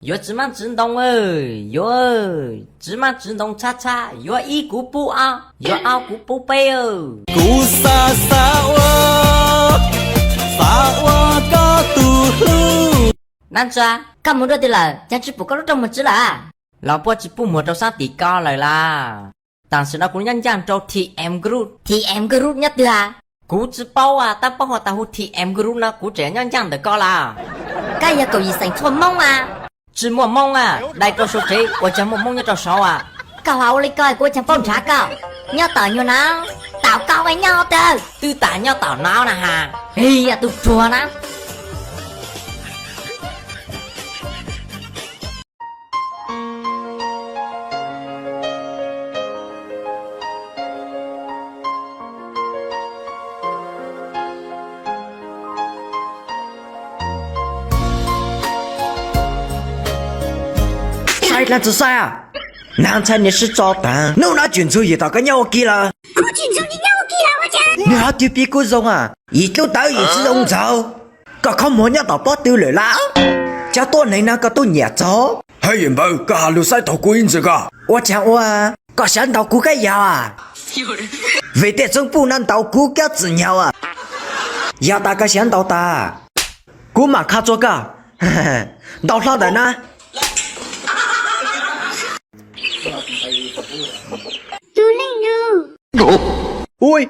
有芝麻自动哎，有芝麻自动叉叉，有一股不熬，有熬股不背哦。Ku sawa có tu hlu. 男子啊，干么多的了？家只不够这么只了。老婆只不摸到上底高来啦。但是呢，cũng nhân dạng cho TM Group nhất là cú chỉ bao à, ta bao họ ta hút TM Group nó cú trẻ nhân dạng được co là. Cái gì cậu gì sành thua mông à? Chỉ mua mông à? Đây có số chế, của chẳng một mông như trò sáu à? Cậu hậu lấy coi của chẳng phong trả cậu. Nhau tờ như nào? Tạo cao với nhau tờ. Tư tả nhau tạo nào nè hà? Hi à, tụt chùa nè. Sai là tự sai à? Nàng trai你是糟蛋，你拿卷轴也打个鸟机了。我卷轴你让我给了我讲。你还丢屁股用啊？一丢到也是用走，个靠摸鸟打包丢了啦。加多你那个都野走。黑人不，个下路晒头骨印子个。我讲我啊，个想头骨个要啊。为的真不能头骨个子鸟啊。要打个想头打，骨马卡做个，嘿嘿，到上的呢。杜令奴， Ui,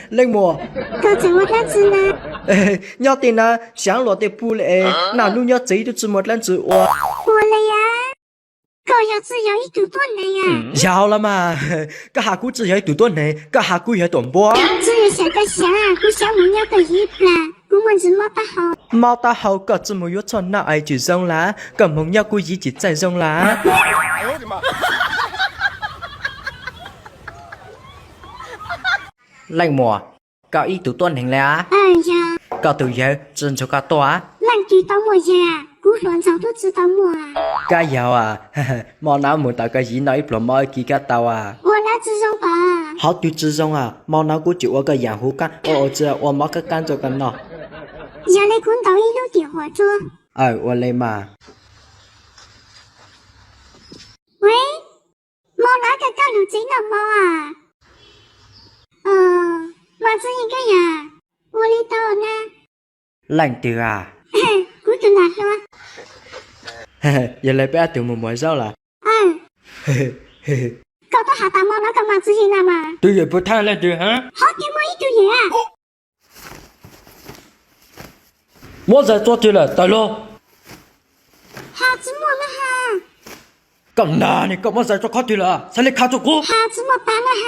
lên mùa. 哥在我那子呢？ Nhau tiền à, sáng lọ tiền bù lệ, nào nu nhau giấy được chỉ một lần chữ ua. 我了呀，哥要只要一堵多呢呀。 Giàu lắm mà, cái hà cú chỉ hay tụi tuần này, cái hà cú hay tuần bó. 只有下个下，我想我要个一啦，我们只冇得好。 Mau ta hậu cả chỉ một yếu chọn nào ai chữ rong lá, cầm mong nhau cú gì chỉ chạy rong lá. Lành mùa, cậu ý tụi tuần hình lá. 哎呀， Cậu tự giờ chân cho cả tòa. 烂对到我呀，我乱早都知道我啊。 Cái giàu à, mà nào muốn tạo cái gì nói bỏ mọi kỳ cả tàu à. 我哪只种吧？ Họ tuyệt chứ rong à, mà nào cũng chịu cái dạng hú căn, chưa, mà cái căn cho căn nó. 要来滚到一路电话着。我来嘛。喂，冇哪个搞路仔了冇啊？嘛子一个呀，我里到呢。 Lành từ à. 我就拿了。 Giờ lại bé từ một mỗi rau là. 搞到下大毛那个嘛子人了嘛？ Tôi giờ bữa thay lên từ hả? 好给我一堆人啊！ Mua giờ cho tôi là tại lo. 好子么了哈？ Cầm nà này, cầm mua giờ cho khó tôi là. Sao lại khá cho cô? 好子么办了哈？